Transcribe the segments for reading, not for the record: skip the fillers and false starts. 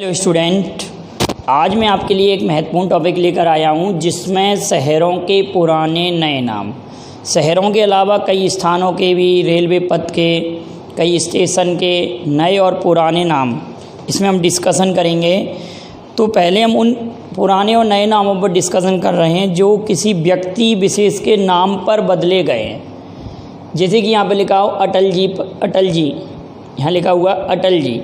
Hello student, आज मैं आपके लिए एक महत्वपूर्ण टॉपिक लेकर आया हूँ जिसमें शहरों के पुराने नए नाम, शहरों के अलावा कई स्थानों के भी, रेलवे पथ के, कई स्टेशन के नए और पुराने नाम इसमें हम डिस्कशन करेंगे। तो पहले हम उन पुराने और नए नामों पर डिस्कशन कर रहे हैं जो किसी व्यक्ति विशेष के नाम पर बदले गए हैं। जैसे कि यहाँ पे लिखा हो अटल जी, यहाँ लिखा हुआ अटल जी।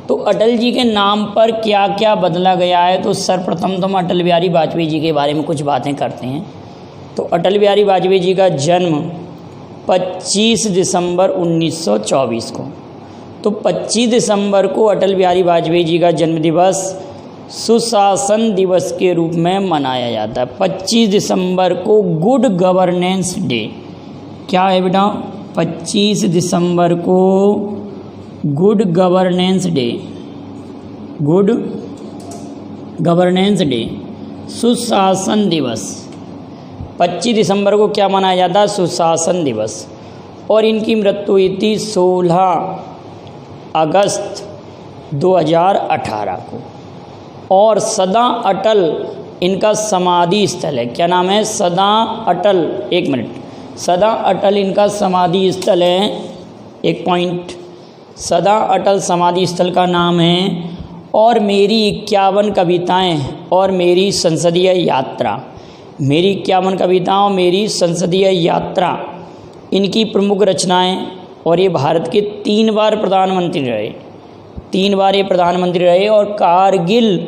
तो अटल जी के नाम पर क्या क्या बदला गया है, तो सर्वप्रथम तो हम अटल बिहारी वाजपेयी जी के बारे में कुछ बातें करते हैं। तो अटल बिहारी वाजपेयी जी का जन्म 25 दिसंबर 1924 को, तो 25 दिसंबर को अटल बिहारी वाजपेयी जी का जन्म दिवस सुशासन दिवस के रूप में मनाया जाता है। 25 दिसंबर को गुड गवर्नेंस डे, क्या है बेटा, 25 दिसंबर को good governance day, good governance day, सुशासन दिवस। 25 दिसंबर को क्या मनाया जाता है, सुशासन दिवस। और इनकी मृत्यु हुई थी 16 अगस्त 2018 को। और सदा अटल इनका समाधि स्थल है। क्या नाम है, सदा अटल, एक मिनट, सदा अटल इनका समाधि स्थल है। एक पॉइंट, सदा अटल समाधि स्थल का नाम है। और मेरी 51 कविताएं और मेरी संसदीय यात्रा, मेरी 51 कविताओं, मेरी संसदीय यात्रा इनकी प्रमुख रचनाएं। और ये भारत के 3 बार प्रधानमंत्री रहे, 3 बार ये प्रधानमंत्री रहे। और कारगिल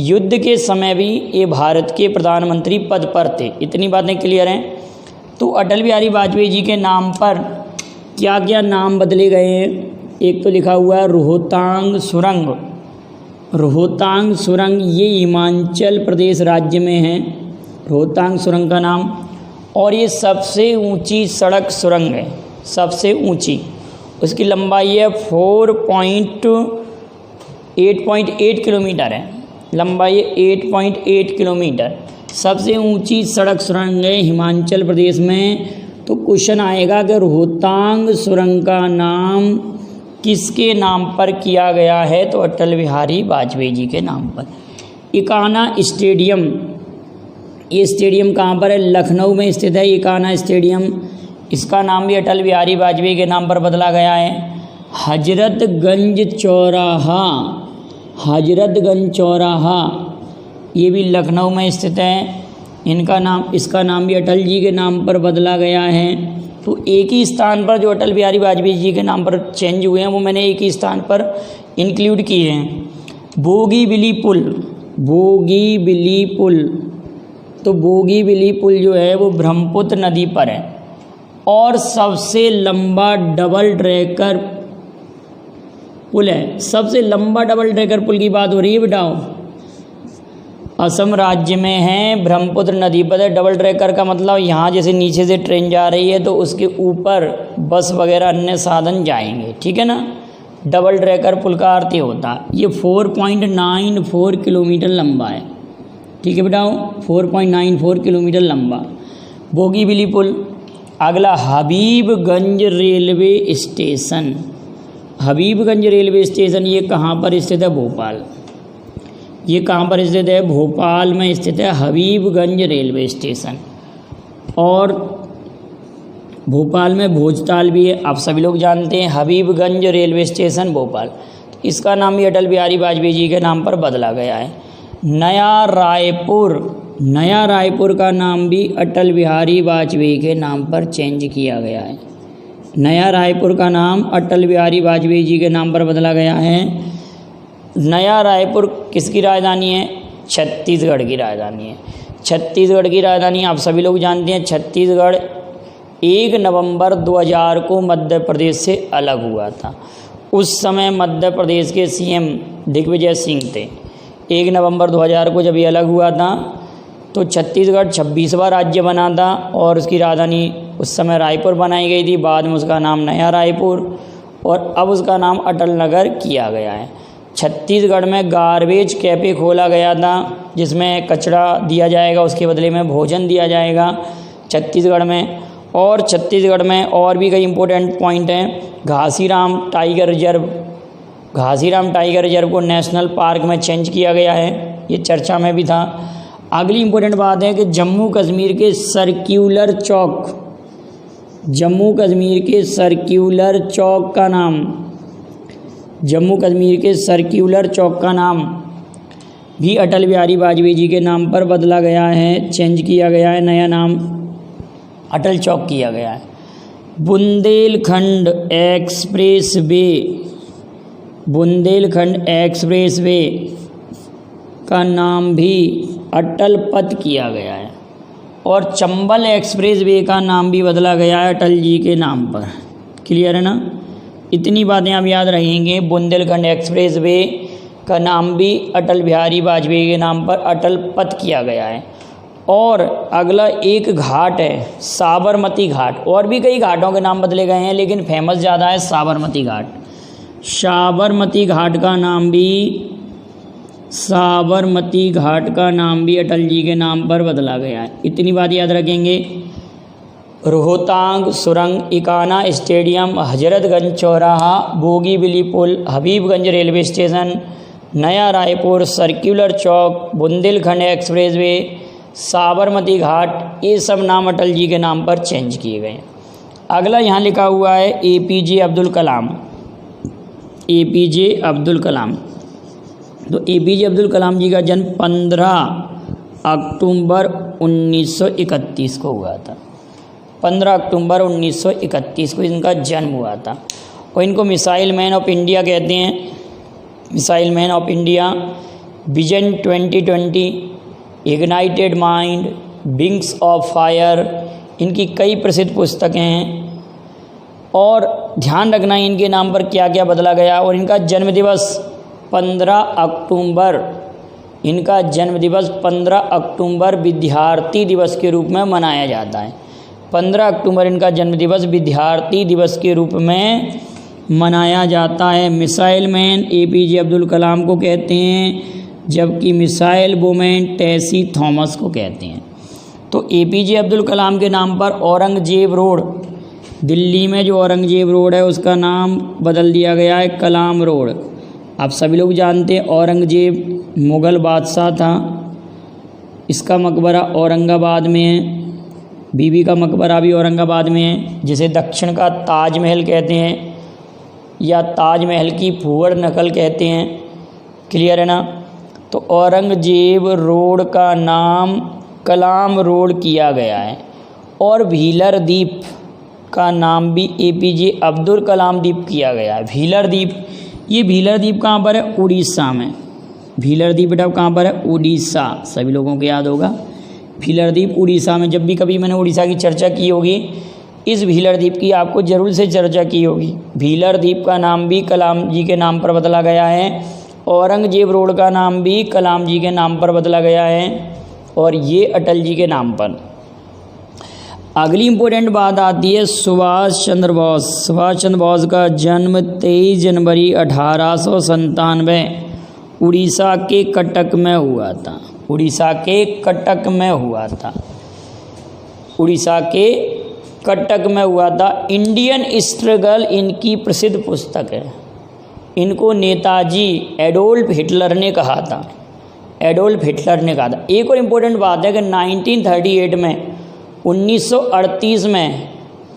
युद्ध के समय भी ये भारत के प्रधानमंत्री पद पर थे। इतनी बातें क्लियर हैं। तो अटल बिहारी वाजपेयी जी के नाम पर क्या क्या नाम बदले गए हैं, एक तो लिखा हुआ है रोहतांग सुरंग। रोहतांग सुरंग ये हिमाचल प्रदेश राज्य में है, रोहतांग सुरंग का नाम। और ये सबसे ऊंची सड़क सुरंग है, सबसे ऊंची। उसकी लंबाई है 8.8 किलोमीटर है, लंबाई 8.8 किलोमीटर। सबसे ऊंची सड़क सुरंग है हिमाचल प्रदेश में। तो क्वेश्चन आएगा कि रोहतांग सुरंग का नाम किसके नाम पर किया गया है, तो अटल बिहारी वाजपेयी जी के नाम पर। इकाना स्टेडियम, ये स्टेडियम कहाँ पर है, लखनऊ में स्थित है इकाना स्टेडियम। इसका नाम भी अटल बिहारी वाजपेयी के नाम पर बदला गया है। हजरतगंज चौराहा, हजरतगंज चौराहा ये भी लखनऊ में स्थित है। इसका नाम भी अटल जी के नाम पर बदला गया है। तो एक ही स्थान पर जो अटल बिहारी वाजपेयी जी के नाम पर चेंज हुए हैं वो मैंने एक ही स्थान पर इंक्लूड किए हैं। बोगीबिली पुल, बोगीबिली पुल, तो बोगीबिली पुल जो है वो ब्रह्मपुत्र नदी पर है। और सबसे लंबा डबल ट्रैकर पुल है, सबसे लंबा डबल ट्रैकर पुल की बात हो रही है बेटाओ, असम राज्य में है, ब्रह्मपुत्र नदी पर है। डबल ट्रैकर का मतलब यहाँ जैसे नीचे से ट्रेन जा रही है तो उसके ऊपर बस वगैरह अन्य साधन जाएंगे, ठीक है ना। डबल ट्रैकर पुल का अर्थ ये होता है। ये 4.94 किलोमीटर लंबा है, ठीक है बेटाओ, 4.94 किलोमीटर लंबा बोगीबिली पुल। अगला Habibganj railway station, Habibganj railway station ये कहाँ पर स्थित है, भोपाल। ये कहाँ पर स्थित है, भोपाल में स्थित है हबीबगंज रेलवे स्टेशन। और भोपाल में भोजताल भी है, आप सभी लोग जानते हैं। हबीबगंज रेलवे स्टेशन भोपाल, इसका नाम भी अटल बिहारी वाजपेयी जी के नाम पर बदला गया है। नया रायपुर, नया रायपुर का नाम भी अटल बिहारी वाजपेयी के नाम पर चेंज किया गया है। नया रायपुर का नाम अटल बिहारी वाजपेयी जी के नाम पर बदला गया है। नया रायपुर किसकी राजधानी है, छत्तीसगढ़ की राजधानी है। छत्तीसगढ़ की राजधानी आप सभी लोग जानते हैं। छत्तीसगढ़ 1 नवंबर 2000 को मध्य प्रदेश से अलग हुआ था। उस समय मध्य प्रदेश के सीएम दिग्विजय सिंह थे। 1 नवंबर 2000 को जब ये अलग हुआ था तो छत्तीसगढ़ 26वां राज्य बना था और उसकी राजधानी उस समय रायपुर बनाई गई थी। बाद में उसका नाम नया रायपुर और अब उसका नाम अटल नगर किया गया है। छत्तीसगढ़ में गार्बेज कैफ़े खोला गया था जिसमें कचरा दिया जाएगा, उसके बदले में भोजन दिया जाएगा छत्तीसगढ़ में। और छत्तीसगढ़ में और भी कई इम्पोर्टेंट पॉइंट हैं। Ghasiram tiger reserve Ghasiram tiger reserve को नेशनल पार्क में चेंज किया गया है, ये चर्चा में भी था। अगली इंपॉर्टेंट बात है कि जम्मू कश्मीर के सर्कुलर चौक, जम्मू कश्मीर के सर्कुलर चौक का नाम, जम्मू कश्मीर के सर्कुलर चौक का नाम भी अटल बिहारी वाजपेयी जी के नाम पर बदला गया है, चेंज किया गया है, नया नाम अटल चौक किया गया है। Bundelkhand express way, Bundelkhand express way का नाम भी अटल पथ किया गया है और चंबल एक्सप्रेस वे का नाम भी बदला गया है अटल जी के नाम पर। क्लियर है ना, इतनी बातें आप याद रखेंगे। बुंदेलखंड एक्सप्रेस वे का नाम भी अटल बिहारी वाजपेयी के नाम पर अटल पथ किया गया है। और अगला एक घाट है साबरमती घाट, और भी कई घाटों के नाम बदले गए हैं लेकिन फेमस ज़्यादा है साबरमती घाट। साबरमती घाट का नाम भी, साबरमती घाट का नाम भी अटल जी के नाम पर बदला गया है। इतनी बात याद रखेंगे। रोहतांग सुरंग, इकाना स्टेडियम, हजरतगंज चौराहा, बोगीबिली पुल, हबीबगंज रेलवे स्टेशन, नया रायपुर, सर्कुलर चौक, बुंदेलखंड एक्सप्रेसवे, साबरमती घाट, ये सब नाम अटल जी के नाम पर चेंज किए गए हैं। अगला यहाँ लिखा हुआ है APJ अब्दुल कलाम, APJ अब्दुल कलाम। तो APJ अब्दुल कलाम जी का जन्म 15 अक्टूबर 1931 को हुआ था। 15 अक्टूबर 1931 को इनका जन्म हुआ था और इनको मिसाइल मैन ऑफ इंडिया कहते हैं, missile man of India. Vision 2020, ignited mind, wings of fire, इनकी कई प्रसिद्ध पुस्तकें हैं। और ध्यान रखना इनके नाम पर क्या क्या बदला गया। और इनका जन्मदिवस 15 अक्टूबर, इनका जन्मदिवस 15 अक्टूबर विद्यार्थी दिवस के रूप में मनाया जाता है। 15 अक्टूबर इनका जन्मदिवस विद्यार्थी दिवस के रूप में मनाया जाता है। Missile man APJ Abdul Kalam को कहते हैं, जबकि मिसाइल वुमेन टेसी थॉमस को कहते हैं। तो APJ अब्दुल कलाम के नाम पर औरंगजेब रोड, दिल्ली में जो औरंगजेब रोड है उसका नाम बदल दिया गया है कलाम रोड। आप सभी लोग जानते हैं औरंगजेब मुग़ल बादशाह था, इसका मकबरा औरंगाबाद में है, बीबी का मकबरा भी औरंगाबाद में है, जिसे दक्षिण का ताजमहल कहते हैं या ताजमहल की फूहड़ नकल कहते हैं। क्लियर है ना। तो औरंगजेब रोड का नाम कलाम रोड किया गया है। और व्हीलर द्वीप का नाम भी APJ अब्दुल कलाम द्वीप किया गया है। व्हीलर द्वीप, ये व्हीलर द्वीप कहाँ पर है? उड़ीसा में। व्हीलर द्वीप बेटा कहाँ पर है? उड़ीसा, सभी लोगों को याद होगा। व्हीलर द्वीप उड़ीसा में। जब भी कभी मैंने उड़ीसा की चर्चा की होगी, इस व्हीलर द्वीप की आपको ज़रूर से चर्चा की होगी। व्हीलर द्वीप का नाम भी कलाम जी के नाम पर बदला गया है। औरंगजेब रोड का नाम भी कलाम जी के नाम पर बदला गया है और ये अटल जी के नाम पर। अगली इम्पोर्टेंट बात आती है सुभाष चंद्र बोस। सुभाष चंद्र बोस का जन्म 23 जनवरी 1897 उड़ीसा के कटक में हुआ था। उड़ीसा के कटक में हुआ था। उड़ीसा के कटक में हुआ था। इंडियन स्ट्रगल इनकी प्रसिद्ध पुस्तक है। इनको नेताजी एडोल्फ हिटलर ने कहा था। एडोल्फ हिटलर ने कहा था। एक और इम्पोर्टेंट बात है कि 1938 में 1938 में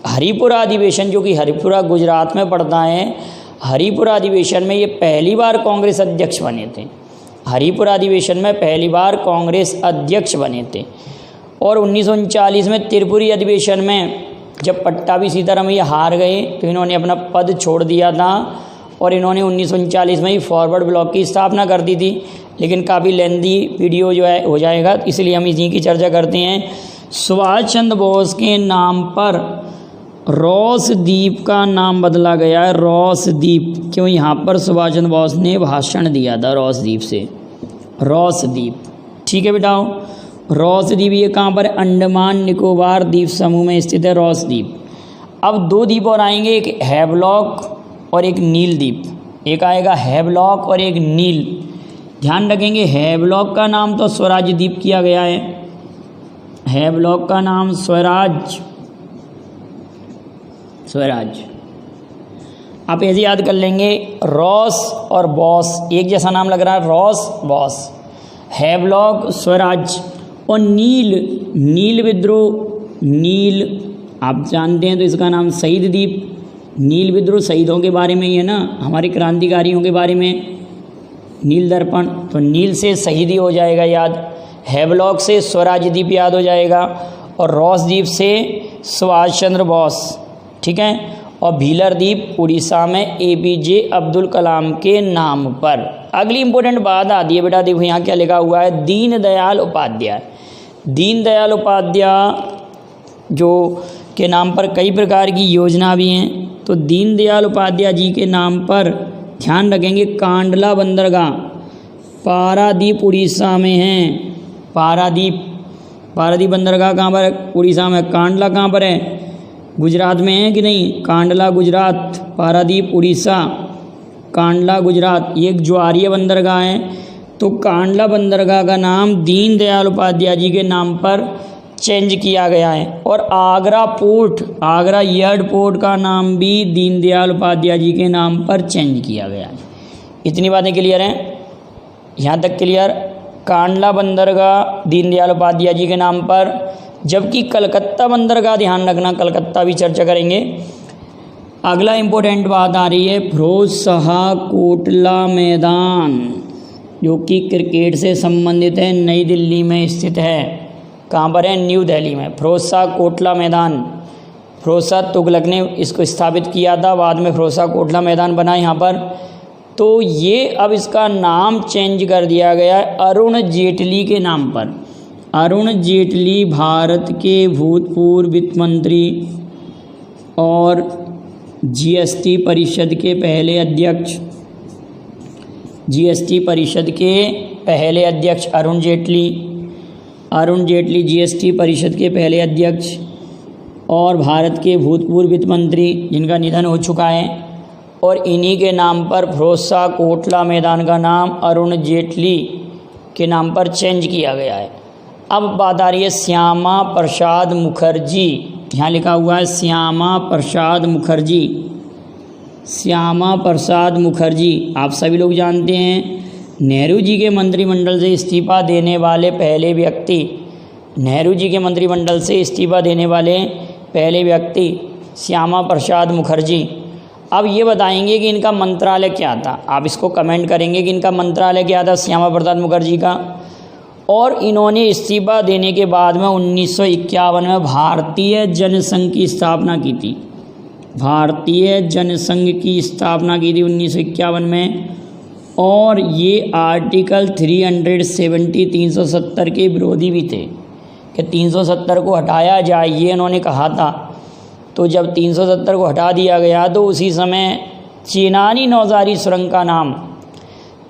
हरिपुरा अधिवेशन, जो कि हरिपुरा गुजरात में पड़ता है, हरिपुरा अधिवेशन में ये पहली बार कांग्रेस अध्यक्ष बने थे। हरिपुरा अधिवेशन में पहली बार कांग्रेस अध्यक्ष बने थे। और 1939 में त्रिपुरी अधिवेशन में जब पट्टाभी सीतारामैया हार गए तो इन्होंने अपना पद छोड़ दिया था और इन्होंने 1939 में ही फॉरवर्ड ब्लॉक की स्थापना कर दी थी। लेकिन काफ़ी लेंदी वीडियो जो है हो जाएगा, इसलिए हम इसी की चर्चा करते हैं। सुभाष चंद्र बोस के नाम पर रॉस द्वीप का नाम बदला गया है। रॉस द्वीप, क्यों? यहाँ पर सुभाष चंद्र बोस ने भाषण दिया था रॉस द्वीप से। रॉस द्वीप, ठीक है बेटा। रॉस द्वीप ये कहाँ पर? अंडमान निकोबार द्वीप समूह में स्थित है रॉस द्वीप। अब दो द्वीप और आएंगे, एक हैवलॉक और एक नील द्वीप। एक आएगा हैवलॉक और एक नील। ध्यान रखेंगे, हैवलॉक का नाम तो स्वराज द्वीप किया गया है। हैवलॉक का नाम स्वराज, स्वराज। आप ऐसे याद कर लेंगे, रॉस और बॉस एक जैसा नाम लग रहा है, रॉस बॉस। हैवलॉक स्वराज और नील विद्रोह, नील आप जानते हैं तो इसका नाम शहीद द्वीप। नील विद्रोह शहीदों के बारे में ही है ना, हमारे क्रांतिकारियों के बारे में। नील दर्पण, तो नील से शहीदी हो जाएगा याद, हैवलॉक से स्वराज द्वीप याद हो जाएगा, और रॉस द्वीप से सुभाष चंद्र बोस, ठीक है। और भीलर द्वीप उड़ीसा में APJ अब्दुल कलाम के नाम पर। अगली इंपॉर्टेंट बात आती है बेटा, देखो यहाँ क्या लिखा हुआ है, दीनदयाल उपाध्याय। दीनदयाल उपाध्याय जो के नाम पर कई प्रकार की योजना भी हैं, तो दीनदयाल उपाध्याय जी के नाम पर ध्यान रखेंगे, कांडला बंदरगाह पारादीप उड़ीसा में है। पारादीप बंदरगाह कहाँ पर है? उड़ीसा में। कांडला कहाँ पर है? गुजरात में है कि नहीं? कांडला गुजरात, पारादीप उड़ीसा, कांडला गुजरात। ये एक ज्वारीय बंदरगाह है, तो कांडला बंदरगाह का नाम दीनदयाल उपाध्याय जी के नाम पर चेंज किया गया है। और आगरा पोर्ट, आगरा एयरपोर्ट का नाम भी दीनदयाल उपाध्याय जी के नाम पर चेंज किया गया है। इतनी बातें क्लियर हैं? यहाँ तक क्लियर? कांडला बंदरगाह दीनदयाल उपाध्याय जी के नाम पर, जबकि कलकत्ता बंदरगाह, ध्यान रखना कलकत्ता भी चर्चा करेंगे। अगला इम्पोर्टेंट बात आ रही है, फिरोज शाह कोटला मैदान, जो कि क्रिकेट से संबंधित है, नई दिल्ली में स्थित है। कहाँ पर है? न्यू दिल्ली में। फिरोज शाह कोटला मैदान, फिरोज शाह तुगलक ने इसको स्थापित किया था, बाद में फिरोज शाह कोटला मैदान बना यहाँ पर। तो ये अब इसका नाम चेंज कर दिया गया है अरुण जेटली के नाम पर। अरुण जेटली भारत के भूतपूर्व वित्त मंत्री और GST परिषद के पहले अध्यक्ष, GST परिषद के पहले अध्यक्ष अरुण जेटली GST परिषद के पहले अध्यक्ष और भारत के भूतपूर्व वित्त मंत्री जिनका निधन हो चुका है। और इन्हीं के नाम पर फिरोज शाह कोटला मैदान का नाम अरुण जेटली के नाम पर चेंज किया गया है। अब बात आ रही है श्यामा प्रसाद मुखर्जी, यहाँ लिखा हुआ है श्यामा प्रसाद मुखर्जी। श्यामा प्रसाद मुखर्जी आप सभी लोग जानते हैं, नेहरू जी के मंत्रिमंडल से इस्तीफा देने वाले पहले व्यक्ति, नेहरू जी के मंत्रिमंडल से इस्तीफा देने वाले पहले व्यक्ति श्यामा प्रसाद मुखर्जी। अब ये बताएंगे कि इनका मंत्रालय क्या था, आप इसको कमेंट करेंगे कि इनका मंत्रालय क्या था श्यामा प्रसाद मुखर्जी का। और इन्होंने इस्तीफा देने के बाद में 1951 में भारतीय जनसंघ की स्थापना की थी। भारतीय जनसंघ की स्थापना की थी 1951 में। और ये आर्टिकल 370 के विरोधी भी थे कि 370 को हटाया जाए, ये इन्होंने कहा था। तो जब 370 को हटा दिया गया तो उसी समय चेनानी नौजारी सुरंग का नाम,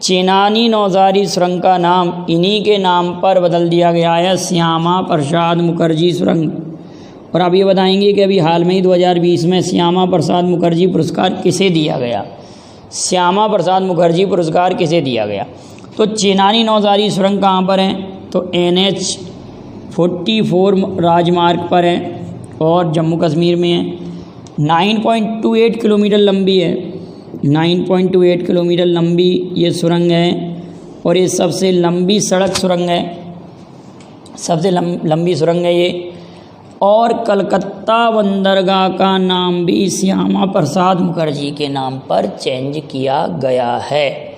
चेनानी नौजारी सुरंग का नाम इन्हीं के नाम पर बदल दिया गया है, श्यामा प्रसाद मुखर्जी सुरंग। और आप ये बताएंगे कि अभी हाल में ही 2020 में श्यामा प्रसाद मुखर्जी पुरस्कार किसे दिया गया? श्यामा प्रसाद मुखर्जी पुरस्कार किसे दिया गया? तो चेनानी नौजारी सुरंग कहाँ पर है? तो NH 44 राजमार्ग पर है और जम्मू कश्मीर में है। 9.28 किलोमीटर लंबी है, 9.28 किलोमीटर लंबी ये सुरंग है। और ये सबसे लंबी सड़क सुरंग है, सबसे लंबी सुरंग है ये। और कलकत्ता बंदरगाह का नाम भी श्यामा प्रसाद मुखर्जी के नाम पर चेंज किया गया है।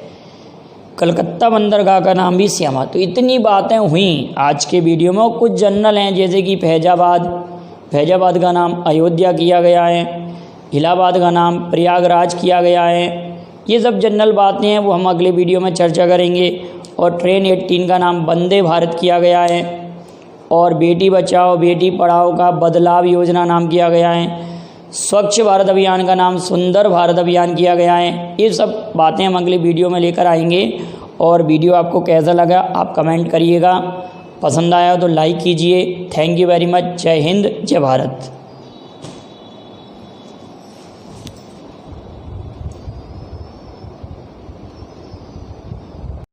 कलकत्ता बंदरगाह का नाम भी श्यामा। तो इतनी बातें हुई आज के वीडियो में। और कुछ जनरल हैं जैसे कि फैजाबाद का नाम अयोध्या किया गया है, इलाहाबाद का नाम प्रयागराज किया गया है। ये सब जनरल बातें हैं, वो हम अगले वीडियो में चर्चा करेंगे। और ट्रेन 18 का नाम वंदे भारत किया गया है। और बेटी बचाओ बेटी पढ़ाओ का बदलाव योजना नाम किया गया है। स्वच्छ भारत अभियान का नाम सुंदर भारत अभियान किया गया है। ये सब बातें हम अगले वीडियो में लेकर आएंगे। और वीडियो आपको कैसा लगा आप कमेंट करिएगा, पसंद आया तो लाइक कीजिए। Thank you very much. जय हिंद, जय भारत।